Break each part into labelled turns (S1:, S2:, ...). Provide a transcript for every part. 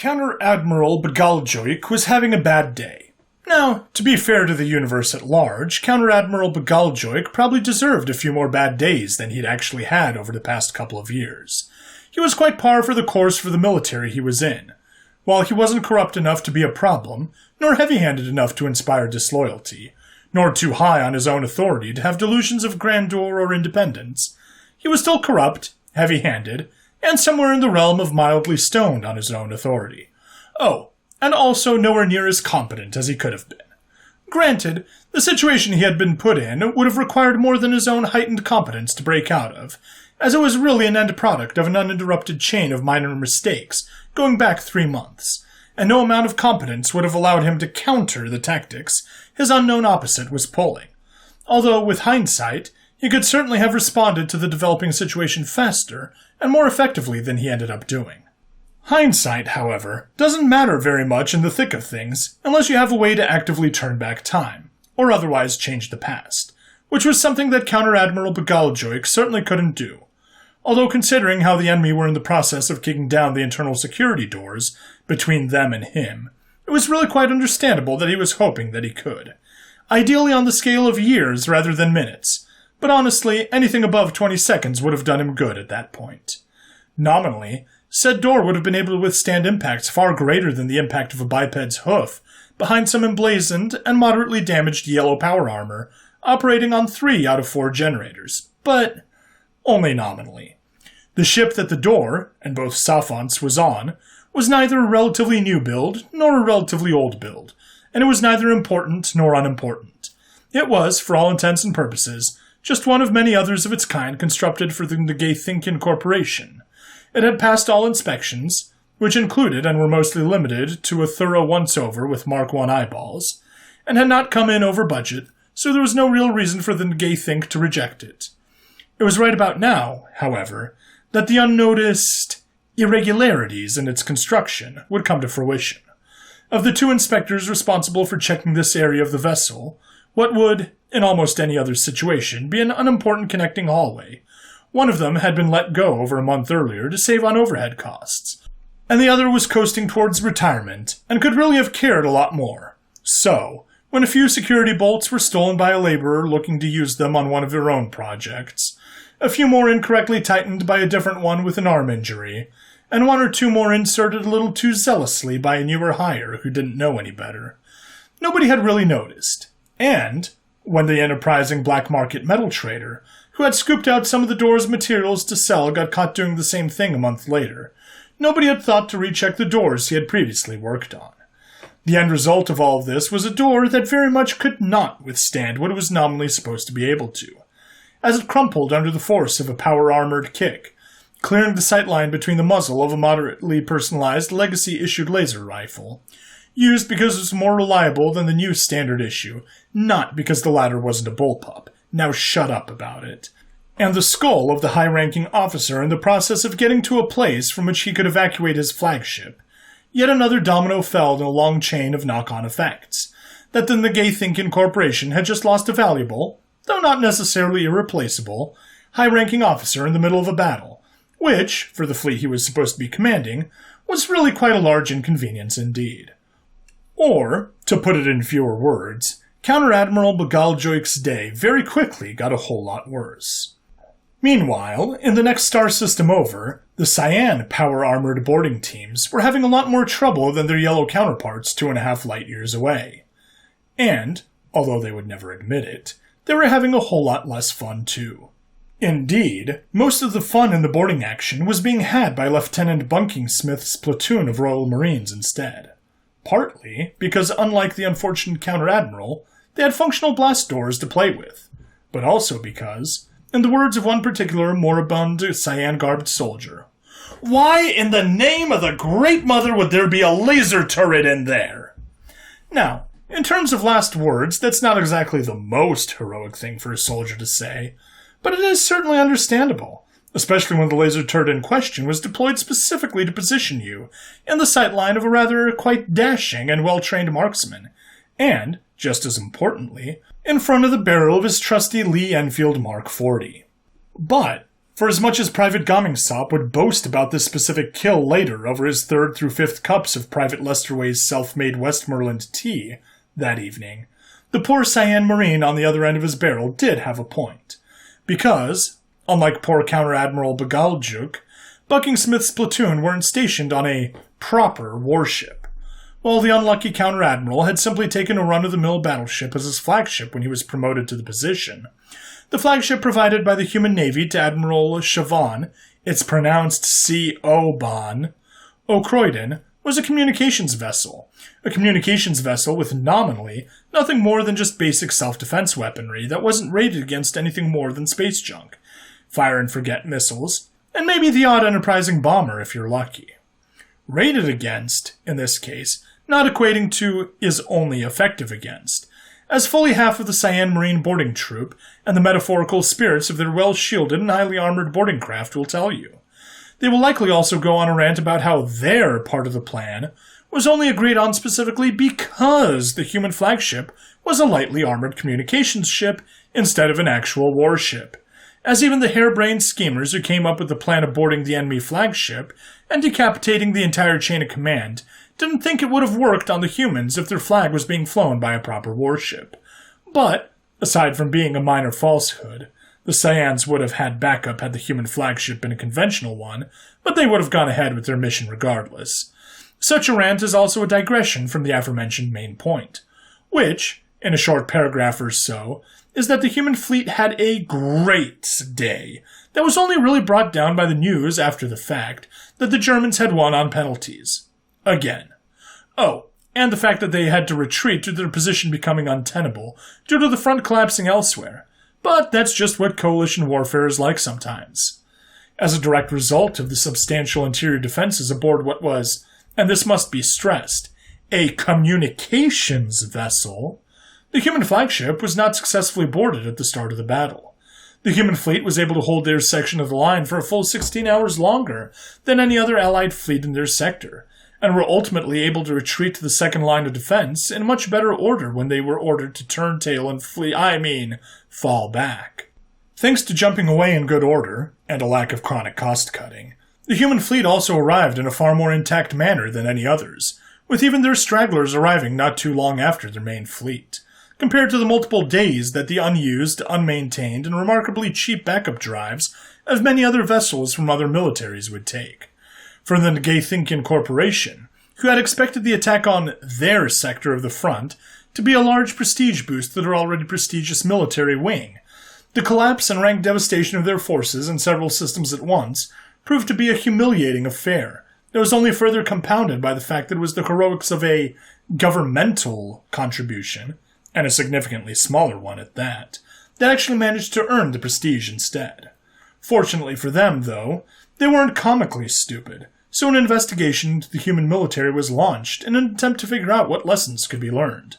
S1: Counter-Admiral Begaljoik was having a bad day. Now, to be fair to the universe at large, Counter-Admiral Begaljoik probably deserved a few more bad days than he'd actually had over the past couple of years. He was quite par for the course for the military he was in. While he wasn't corrupt enough to be a problem, nor heavy-handed enough to inspire disloyalty, nor too high on his own authority to have delusions of grandeur or independence, he was still corrupt, heavy-handed, and somewhere in the realm of mildly stoned on his own authority. Oh, and also nowhere near as competent as he could have been. Granted, the situation he had been put in would have required more than his own heightened competence to break out of, as it was really an end product of an uninterrupted chain of minor mistakes going back 3 months, and no amount of competence would have allowed him to counter the tactics his unknown opposite was pulling. Although, with hindsight, he could certainly have responded to the developing situation faster and more effectively than he ended up doing. Hindsight, however, doesn't matter very much in the thick of things unless you have a way to actively turn back time, or otherwise change the past, which was something that Counter-Admiral Begaljoik certainly couldn't do. Although considering how the enemy were in the process of kicking down the internal security doors between them and him, it was really quite understandable that he was hoping that he could. Ideally on the scale of years rather than minutes, but honestly, anything above 20 seconds would have done him good at that point. Nominally, said door would have been able to withstand impacts far greater than the impact of a biped's hoof behind some emblazoned and moderately damaged yellow power armor operating on 3 out of 4 generators, but only nominally. The ship that the door, and both Safons, was on, was neither a relatively new build nor a relatively old build, and it was neither important nor unimportant. It was, for all intents and purposes, just one of many others of its kind constructed for the Nagaythinkin Corporation. It had passed all inspections, which included and were mostly limited to a thorough once-over with Mark I eyeballs, and had not come in over budget, so there was no real reason for the Nagaythink to reject it. It was right about now, however, that the unnoticed irregularities in its construction would come to fruition. Of the 2 inspectors responsible for checking this area of the vessel, what would, in almost any other situation, be an unimportant connecting hallway, one of them had been let go over a month earlier to save on overhead costs, and the other was coasting towards retirement and could really have cared a lot more. So, when a few security bolts were stolen by a laborer looking to use them on one of their own projects, a few more incorrectly tightened by a different one with an arm injury, and 1 or 2 more inserted a little too zealously by a newer hire who didn't know any better, nobody had really noticed. And, when the enterprising black market metal trader, who had scooped out some of the door's materials to sell, got caught doing the same thing a month later, nobody had thought to recheck the doors he had previously worked on. The end result of all of this was a door that very much could not withstand what it was nominally supposed to be able to, as it crumpled under the force of a power-armored kick, clearing the sightline between the muzzle of a moderately personalized legacy-issued laser rifle, used because it was more reliable than the new standard issue, not because the latter wasn't a bullpup. Now shut up about it. And the skull of the high-ranking officer in the process of getting to a place from which he could evacuate his flagship. Yet another domino fell in a long chain of knock-on effects. That the Nagaythinkin Corporation had just lost a valuable, though not necessarily irreplaceable, high-ranking officer in the middle of a battle, which, for the fleet he was supposed to be commanding, was really quite a large inconvenience indeed. Or, to put it in fewer words, Counter-Admiral Begaljoik's day very quickly got a whole lot worse. Meanwhile, in the next star system over, the cyan power-armored boarding teams were having a lot more trouble than their yellow counterparts 2.5 light-years away. And, although they would never admit it, they were having a whole lot less fun too. Indeed, most of the fun in the boarding action was being had by Lieutenant Bunking Smith's platoon of Royal Marines instead. Partly because, unlike the unfortunate Counter-Admiral, they had functional blast doors to play with, but also because, in the words of one particular moribund cyan-garbed soldier, "Why in the name of the Great Mother would there be a laser turret in there?" Now, in terms of last words, that's not exactly the most heroic thing for a soldier to say, but it is certainly understandable, especially when the laser turret in question was deployed specifically to position you in the sightline of a rather quite dashing and well-trained marksman, and, just as importantly, in front of the barrel of his trusty Lee Enfield Mark 40. But, For as much as Private Gomingsop would boast about this specific kill later over his 3rd through 5th cups of Private Lesterway's self-made Westmoreland tea that evening, the poor Cyan Marine on the other end of his barrel did have a point. Because, unlike poor Counter-Admiral Bagaljuk, Bucking Smith's platoon weren't stationed on a proper warship, while the unlucky Counter-Admiral had simply taken a run-of-the-mill battleship as his flagship when he was promoted to the position. The flagship provided by the human navy to Admiral Chavon, it's pronounced C-O-Bon, O'Croydon, was a communications vessel. A communications vessel with nominally nothing more than just basic self-defense weaponry that wasn't rated against anything more than space junk, fire-and-forget missiles, and maybe the odd enterprising bomber if you're lucky. Rated against, in this case, not equating to is only effective against, as fully half of the Cyan Marine boarding troop and the metaphorical spirits of their well-shielded and highly armored boarding craft will tell you. They will likely also go on a rant about how their part of the plan was only agreed on specifically because the human flagship was a lightly armored communications ship instead of an actual warship, as even the harebrained schemers who came up with the plan of boarding the enemy flagship and decapitating the entire chain of command didn't think it would have worked on the humans if their flag was being flown by a proper warship. But, aside from being a minor falsehood, the Cyans would have had backup had the human flagship been a conventional one, but they would have gone ahead with their mission regardless. Such a rant is also a digression from the aforementioned main point, which, in a short paragraph or so, is that the human fleet had a great day that was only really brought down by the news after the fact that the Germans had won on penalties. Again. Oh, and the fact that they had to retreat due to their position becoming untenable due to the front collapsing elsewhere. But that's just what coalition warfare is like sometimes. As a direct result of the substantial interior defenses aboard what was, and this must be stressed, a communications vessel, the human flagship was not successfully boarded at the start of the battle. The human fleet was able to hold their section of the line for a full 16 hours longer than any other Allied fleet in their sector, and were ultimately able to retreat to the second line of defense in much better order when they were ordered to turn tail and fall back. Thanks to jumping away in good order, and a lack of chronic cost-cutting, the human fleet also arrived in a far more intact manner than any others, with even their stragglers arriving not too long after their main fleet, compared to the multiple days that the unused, unmaintained, and remarkably cheap backup drives of many other vessels from other militaries would take. For the Nagay-Thinkin Corporation, who had expected the attack on their sector of the front to be a large prestige boost to their already prestigious military wing, the collapse and rank devastation of their forces in several systems at once proved to be a humiliating affair that was only further compounded by the fact that it was the heroics of a governmental contribution, and a significantly smaller one at that actually managed to earn the prestige instead. Fortunately for them, though, they weren't comically stupid, so an investigation into the human military was launched in an attempt to figure out what lessons could be learned.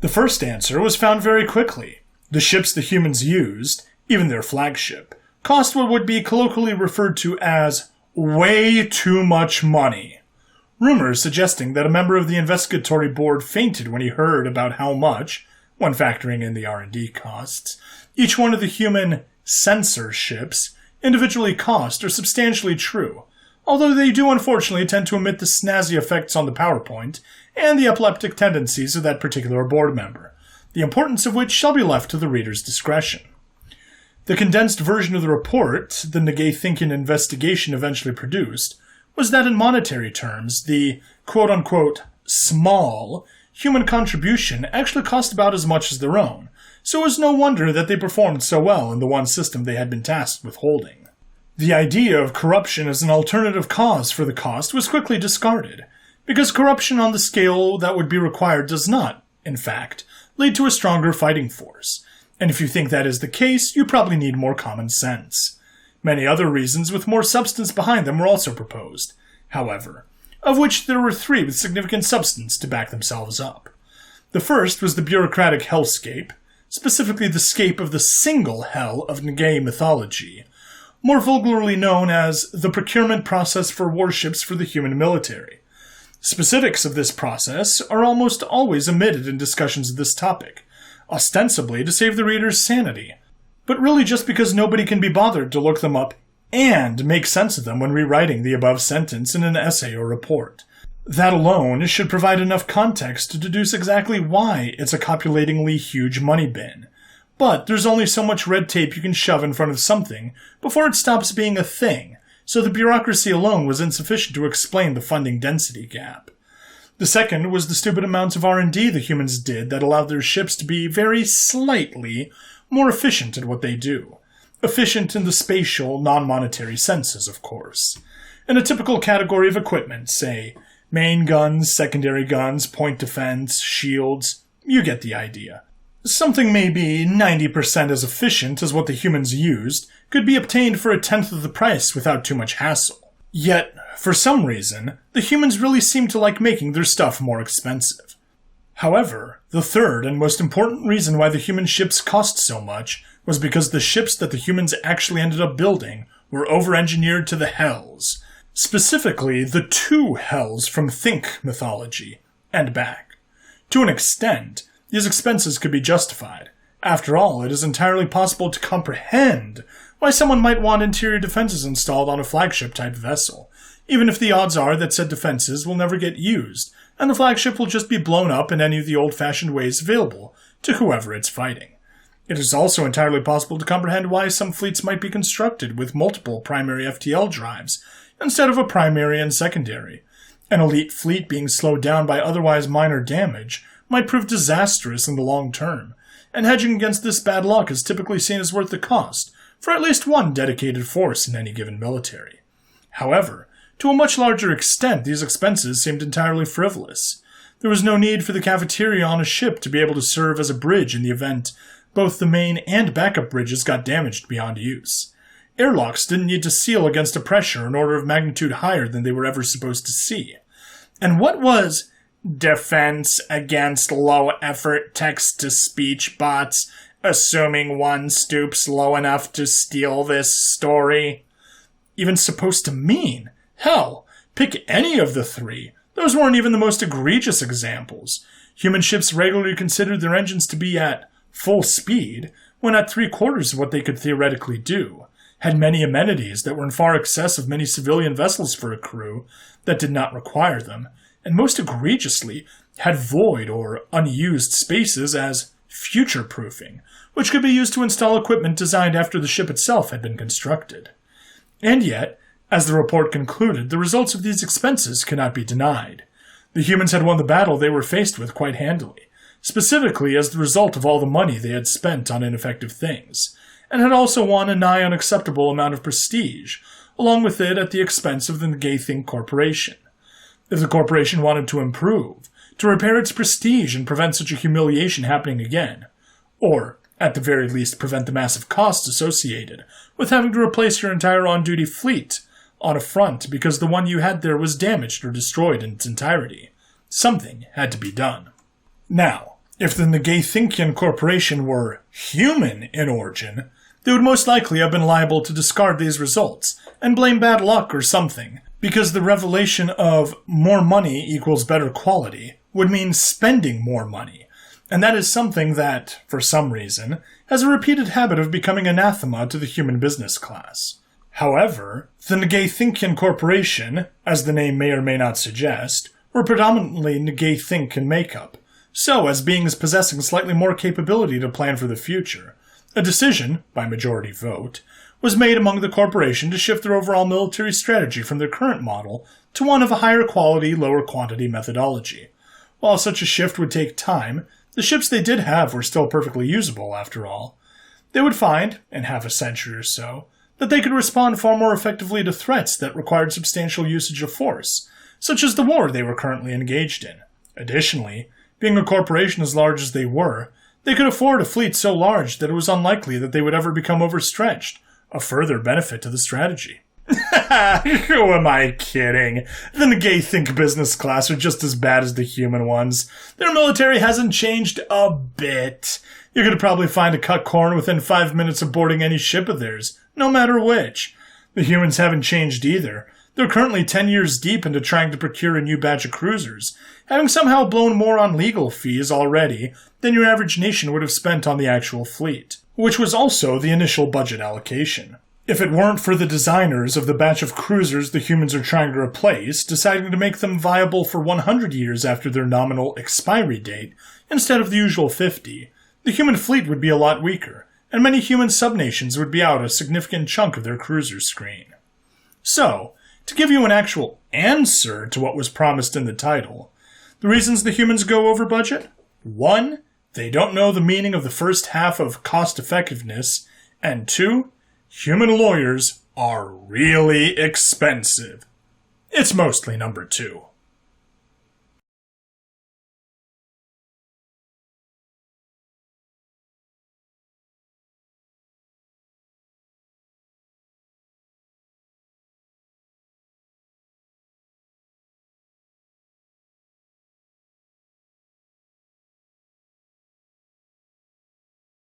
S1: The first answer was found very quickly. The ships the humans used, even their flagship, cost what would be colloquially referred to as way too much money. Rumors suggesting that a member of the investigatory board fainted when he heard about how much, when factoring in the R&D costs, each one of the human sensor ships individually cost are substantially true, although they do unfortunately tend to omit the snazzy effects on the PowerPoint and the epileptic tendencies of that particular board member, the importance of which shall be left to the reader's discretion. The condensed version of the report the Nagay-Thinkin investigation eventually produced was that in monetary terms, the quote-unquote small human contribution actually cost about as much as their own, so it was no wonder that they performed so well in the one system they had been tasked with holding. The idea of corruption as an alternative cause for the cost was quickly discarded, because corruption on the scale that would be required does not, in fact, lead to a stronger fighting force, and if you think that is the case, you probably need more common sense. Many other reasons with more substance behind them were also proposed, however, of which there were 3 with significant substance to back themselves up. The first was the bureaucratic hellscape, specifically the scape of the single hell of Nagay mythology, more vulgarly known as the procurement process for warships for the human military. Specifics of this process are almost always omitted in discussions of this topic, ostensibly to save the reader's sanity, but really just because nobody can be bothered to look them up and make sense of them when rewriting the above sentence in an essay or report. That alone should provide enough context to deduce exactly why it's a copulatingly huge money bin. But there's only so much red tape you can shove in front of something before it stops being a thing, so the bureaucracy alone was insufficient to explain the funding density gap. The second was the stupid amounts of R&D the humans did that allowed their ships to be very slightly more efficient at what they do. Efficient in the spatial, non-monetary senses, of course. In a typical category of equipment, say, main guns, secondary guns, point defense, shields, you get the idea. Something maybe 90% as efficient as what the humans used could be obtained for 1/10 of the price without too much hassle. Yet, for some reason, the humans really seem to like making their stuff more expensive. However, the third and most important reason why the human ships cost so much was because the ships that the humans actually ended up building were over-engineered to the hells. Specifically, the 2 hells from Think mythology, and back. To an extent, these expenses could be justified. After all, it is entirely possible to comprehend why someone might want interior defenses installed on a flagship-type vessel, even if the odds are that said defenses will never get used, and the flagship will just be blown up in any of the old-fashioned ways available to whoever it's fighting. It is also entirely possible to comprehend why some fleets might be constructed with multiple primary FTL drives, instead of a primary and secondary. An elite fleet being slowed down by otherwise minor damage might prove disastrous in the long term, and hedging against this bad luck is typically seen as worth the cost for at least one dedicated force in any given military. However, to a much larger extent, these expenses seemed entirely frivolous. There was no need for the cafeteria on a ship to be able to serve as a bridge in the event both the main and backup bridges got damaged beyond use. Airlocks didn't need to seal against a pressure an order of magnitude higher than they were ever supposed to see. And what was defense against low-effort text-to-speech bots, assuming one stoops low enough to steal this story even supposed to mean? Hell, pick any of the 3. Those weren't even the most egregious examples. Human ships regularly considered their engines to be at full speed, when at 3/4 of what they could theoretically do, had many amenities that were in far excess of many civilian vessels for a crew that did not require them, and most egregiously, had void or unused spaces as future-proofing, which could be used to install equipment designed after the ship itself had been constructed. And yet, as the report concluded, the results of these expenses cannot be denied. The humans had won the battle they were faced with quite handily, specifically as the result of all the money they had spent on ineffective things, and had also won a nigh unacceptable amount of prestige, along with it at the expense of the Think Corporation. If the corporation wanted to improve, to repair its prestige and prevent such a humiliation happening again, or, at the very least, prevent the massive costs associated with having to replace your entire on-duty fleet on a front because the one you had there was damaged or destroyed in its entirety, something had to be done. Now, if the Think Corporation were human in origin, they would most likely have been liable to discard these results and blame bad luck or something, because the revelation of more money equals better quality would mean spending more money, and that is something that, for some reason, has a repeated habit of becoming anathema to the human business class. However, the Think Corporation, as the name may or may not suggest, were predominantly Think in makeup, so as beings possessing slightly more capability to plan for the future. A decision, by majority vote, was made among the corporation to shift their overall military strategy from their current model to one of a higher quality, lower quantity methodology. While such a shift would take time, the ships they did have were still perfectly usable, after all. They would find, in half a century or so, that they could respond far more effectively to threats that required substantial usage of force, such as the war they were currently engaged in. Additionally, being a corporation as large as they were, they could afford a fleet so large that it was unlikely that they would ever become overstretched, a further benefit to the strategy. Who am I kidding? The Think business class are just as bad as the human ones. Their military hasn't changed a bit. You could probably find a cut corn within 5 minutes of boarding any ship of theirs, no matter which. The humans haven't changed either. They're currently 10 years deep into trying to procure a new batch of cruisers, having somehow blown more on legal fees already than your average nation would have spent on the actual fleet, which was also the initial budget allocation. If it weren't for the designers of the batch of cruisers the humans are trying to replace, deciding to make them viable for 100 years after their nominal expiry date, instead of the usual 50, the human fleet would be a lot weaker, and many human subnations would be out a significant chunk of their cruiser's screen. So, to give you an actual answer to what was promised in the title, the reasons the humans go over budget? 1. They don't know the meaning of the first half of cost-effectiveness, and 2. Human lawyers are really expensive. It's mostly number 2.